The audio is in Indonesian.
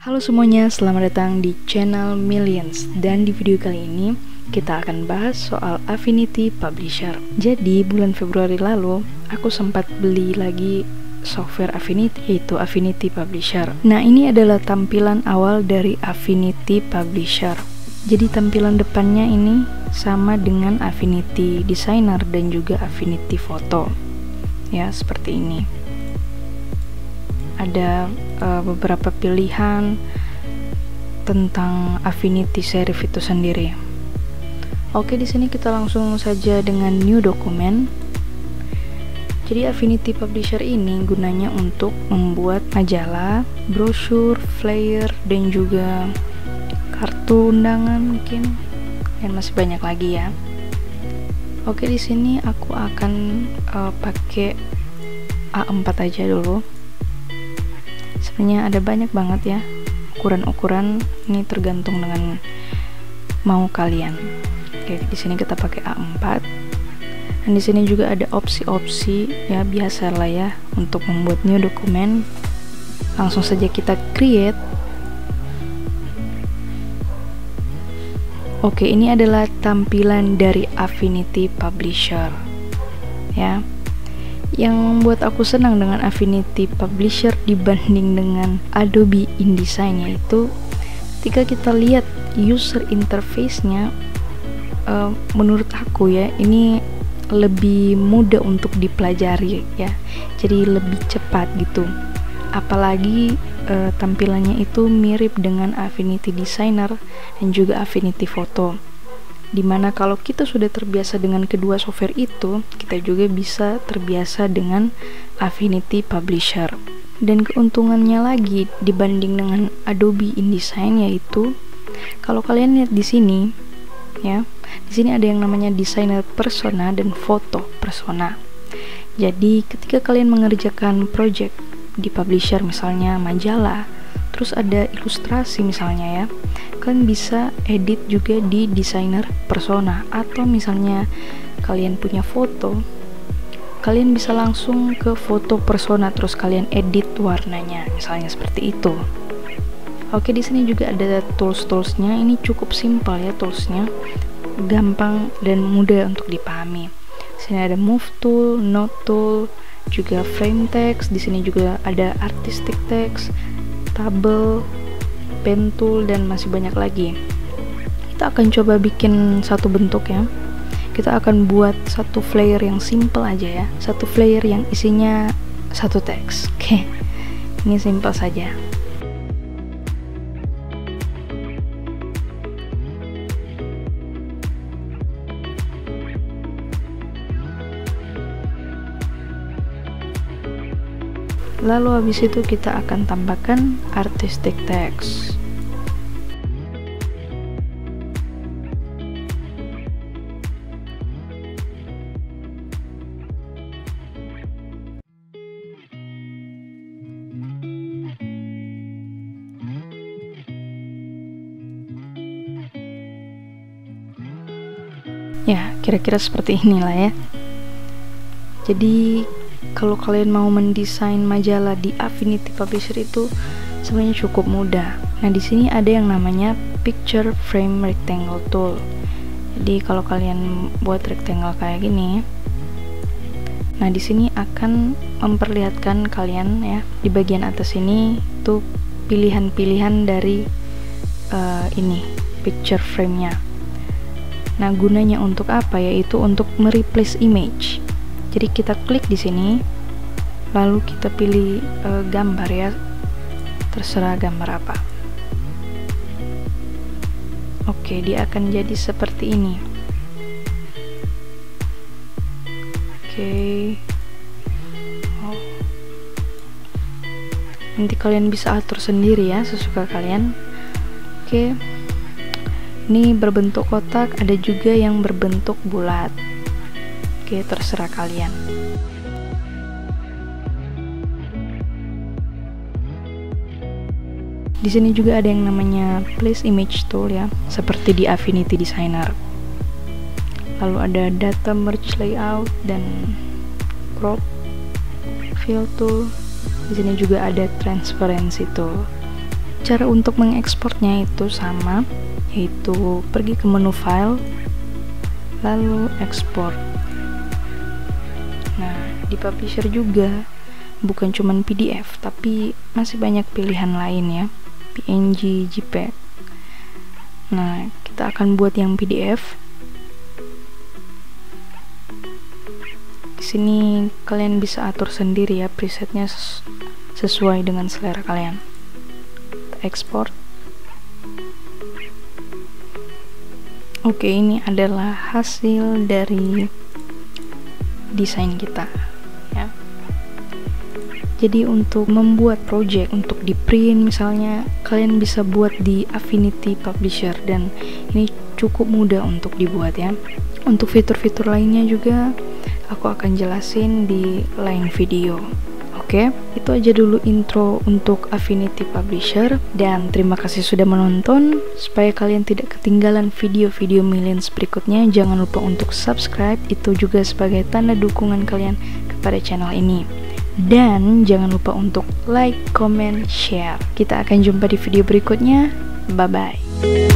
Halo semuanya, selamat datang di channel Millions. Dan di video kali ini kita akan bahas soal Affinity Publisher. Jadi bulan Februari lalu aku sempat beli lagi software Affinity, yaitu Affinity Publisher. Nah, ini adalah tampilan awal dari Affinity Publisher. Jadi tampilan depannya ini sama dengan Affinity Designer dan juga Affinity Photo. Ya, seperti ini. Ada beberapa pilihan tentang Affinity Serif itu sendiri. Oke, di sini kita langsung saja dengan new dokumen. Jadi Affinity Publisher ini gunanya untuk membuat majalah, brosur, flyer, dan juga kartu undangan mungkin, dan masih banyak lagi ya. Oke, di sini aku akan pakai A4 aja dulu. Sebenarnya ada banyak banget ya ukuran-ukuran, ini tergantung dengan mau kalian. Oke, di sini kita pakai A4. Dan di sini juga ada opsi-opsi ya, biasalah ya untuk membuat new dokumen. Langsung saja kita create. Oke, ini adalah tampilan dari Affinity Publisher ya. Yang membuat aku senang dengan Affinity Publisher dibanding dengan Adobe InDesign yaitu ketika kita lihat user interface-nya, menurut aku ya ini lebih mudah untuk dipelajari ya, jadi lebih cepat gitu. Apalagi tampilannya itu mirip dengan Affinity Designer dan juga Affinity Photo, dimana kalau kita sudah terbiasa dengan kedua software itu, kita juga bisa terbiasa dengan Affinity Publisher. Dan keuntungannya lagi dibanding dengan Adobe InDesign yaitu kalau kalian lihat di sini ya, di sini ada yang namanya designer persona dan foto persona. Jadi ketika kalian mengerjakan project di publisher, misalnya majalah, terus ada ilustrasi misalnya ya, kalian bisa edit juga di designer persona. Atau misalnya kalian punya foto, kalian bisa langsung ke foto persona terus kalian edit warnanya, misalnya seperti itu. Oke, di sini juga ada tools-toolsnya. Ini cukup simpel ya toolsnya, gampang dan mudah untuk dipahami. Di sini ada move tool, note tool, juga frame text. Di sini juga ada artistic text, tabel, pen tool, dan masih banyak lagi. Kita akan coba bikin satu bentuk ya. Kita akan buat satu flyer yang simple aja ya, satu flyer yang isinya satu teks. Oke, ini simple saja. Lalu habis itu kita akan tambahkan artistic text. Ya, kira-kira seperti inilah ya. Jadi kalau kalian mau mendesain majalah di Affinity Publisher itu sebenarnya cukup mudah. Nah, di sini ada yang namanya Picture Frame Rectangle Tool. Jadi kalau kalian buat rectangle kayak gini, nah di sini akan memperlihatkan kalian ya, di bagian atas ini tuh pilihan-pilihan dari ini picture frame-nya. Nah, gunanya untuk apa? Yaitu untuk mereplace image. Jadi kita klik di sini, lalu kita pilih gambar ya, terserah gambar apa. Oke, dia akan jadi seperti ini. Oke. Oh. Nanti kalian bisa atur sendiri ya, sesuka kalian. Oke. Ini berbentuk kotak, ada juga yang berbentuk bulat. Oke, terserah kalian. Di sini juga ada yang namanya Place Image Tool ya, seperti di Affinity Designer. Lalu ada Data Merge Layout dan Crop, Fill Tool. Di sini juga ada Transparency Tool. Cara untuk mengekspornya itu sama, yaitu pergi ke menu file, lalu ekspor. Nah, di publisher juga bukan cuman PDF, tapi masih banyak pilihan lain ya, PNG, JPEG. Nah, kita akan buat yang PDF. Di sini kalian bisa atur sendiri ya presetnya sesuai dengan selera kalian. Ekspor. Oke, ini adalah hasil dari desain kita ya. Jadi untuk membuat project untuk di print misalnya, kalian bisa buat di Affinity Publisher dan ini cukup mudah untuk dibuat ya. Untuk fitur-fitur lainnya juga aku akan jelasin di lain video. Oke, itu aja dulu intro untuk Affinity Publisher, dan terima kasih sudah menonton. Supaya kalian tidak ketinggalan video-video Millions berikutnya, jangan lupa untuk subscribe, itu juga sebagai tanda dukungan kalian kepada channel ini. Dan jangan lupa untuk like, comment, share. Kita akan jumpa di video berikutnya. Bye-bye.